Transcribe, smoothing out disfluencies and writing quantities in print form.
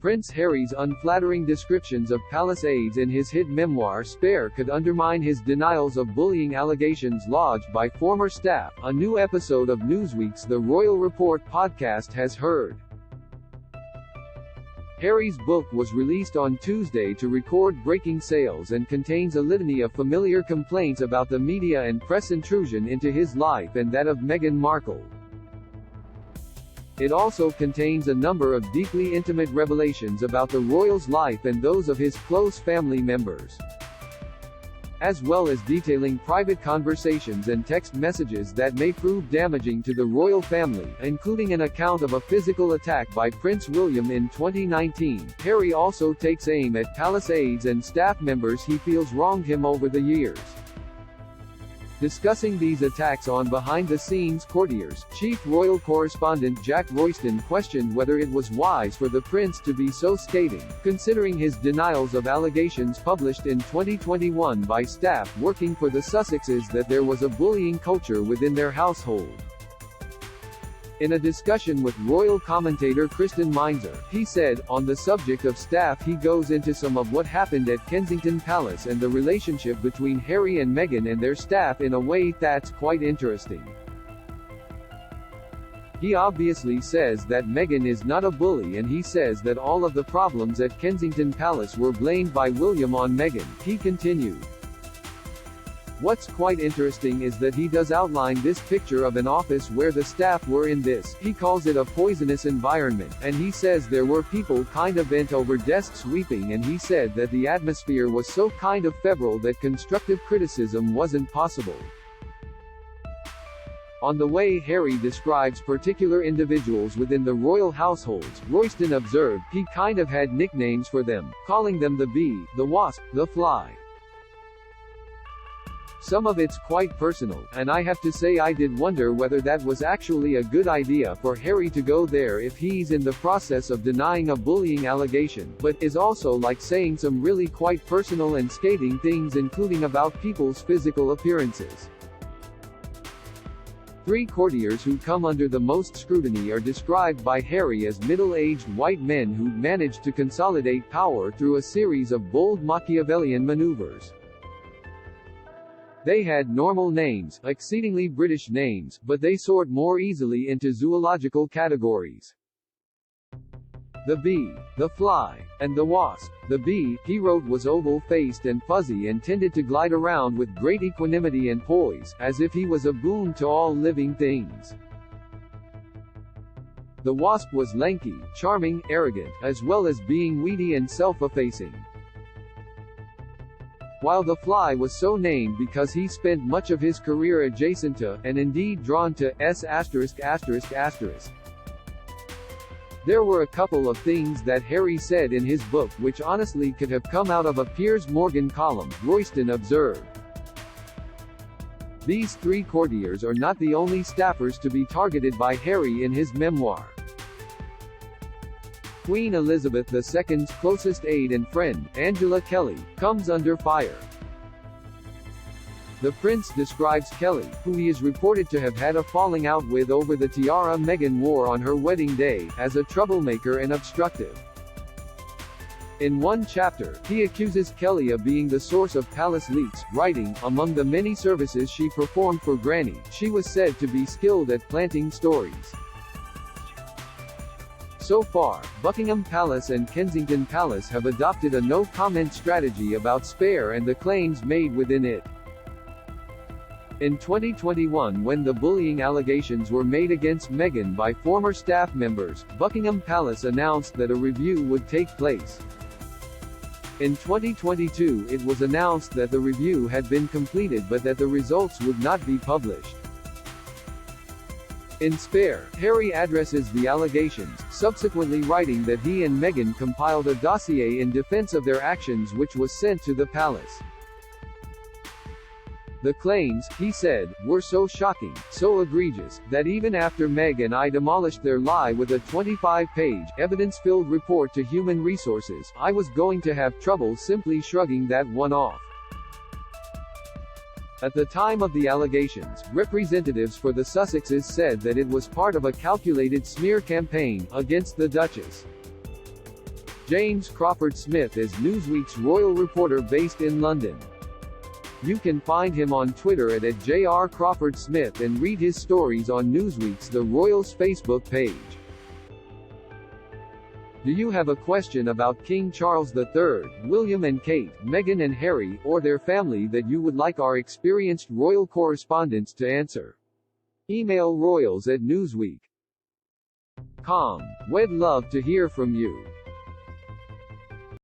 Prince Harry's unflattering descriptions of palace aides in his hit memoir Spare could undermine his denials of bullying allegations lodged by former staff, a new episode of Newsweek's The Royal Report podcast has heard. Harry's book was released on Tuesday to record-breaking sales and contains a litany of familiar complaints about the media and press intrusion into his life and that of Meghan Markle. It also contains a number of deeply intimate revelations about the royal's life and those of his close family members, as well as detailing private conversations and text messages that may prove damaging to the royal family, including an account of a physical attack by Prince William in 2019. Harry also takes aim at palace aides and staff members he feels wronged him over the years. Discussing these attacks on behind-the-scenes courtiers, Chief Royal Correspondent Jack Royston questioned whether it was wise for the prince to be so scathing, considering his denials of allegations published in 2021 by staff working for the Sussexes that there was a bullying culture within their household. In a discussion with royal commentator Kristen Meinzer, he said, on the subject of staff he goes into some of what happened at Kensington Palace and the relationship between Harry and Meghan and their staff in a way that's quite interesting. He obviously says that Meghan is not a bully and he says that all of the problems at Kensington Palace were blamed by William on Meghan, he continued. What's quite interesting is that he does outline this picture of an office where the staff were in this, he calls it a poisonous environment, and he says there were people kind of bent over desks weeping, and he said that the atmosphere was so kind of febrile that constructive criticism wasn't possible. On the way Harry describes particular individuals within the royal households, Royston observed he kind of had nicknames for them, calling them the bee, the wasp, the fly. Some of it's quite personal, and I have to say I did wonder whether that was actually a good idea for Harry to go there if he's in the process of denying a bullying allegation, but is also like saying some really quite personal and scathing things including about people's physical appearances. Three courtiers who come under the most scrutiny are described by Harry as middle-aged white men who managed to consolidate power through a series of bold Machiavellian maneuvers. They had normal names, exceedingly British names, but they sort more easily into zoological categories. The bee, the fly, and the wasp. The bee, he wrote, was oval-faced and fuzzy and tended to glide around with great equanimity and poise, as if he was a boon to all living things. The wasp was lanky, charming, arrogant, as well as being weedy and self-effacing. While the fly was so named because he spent much of his career adjacent to, and indeed drawn to, s******. There were a couple of things that Harry said in his book which honestly could have come out of a Piers Morgan column, Royston observed. These three courtiers are not the only staffers to be targeted by Harry in his memoir. Queen Elizabeth II's closest aide and friend, Angela Kelly, comes under fire. The prince describes Kelly, who he is reported to have had a falling out with over the tiara Meghan wore on her wedding day, as a troublemaker and obstructive. In one chapter, he accuses Kelly of being the source of palace leaks, writing, among the many services she performed for Granny, she was said to be skilled at planting stories. So far, Buckingham Palace and Kensington Palace have adopted a no-comment strategy about Spare and the claims made within it. In 2021, when the bullying allegations were made against Meghan by former staff members, Buckingham Palace announced that a review would take place. In 2022, it was announced that the review had been completed but that the results would not be published. In Spare, Harry addresses the allegations, subsequently writing that he and Meghan compiled a dossier in defense of their actions which was sent to the palace. The claims, he said, were so shocking, so egregious, that even after Meg and I demolished their lie with a 25-page, evidence-filled report to Human Resources, I was going to have trouble simply shrugging that one off. At the time of the allegations, representatives for the Sussexes said that it was part of a calculated smear campaign against the Duchess. James Crawford Smith is Newsweek's royal reporter based in London. You can find him on Twitter at @JR Crawford Smith and read his stories on Newsweek's The Royals Facebook page. Do you have a question about King Charles III, William and Kate, Meghan and Harry, or their family that you would like our experienced royal correspondents to answer? Email royals@newsweek.com. We'd love to hear from you.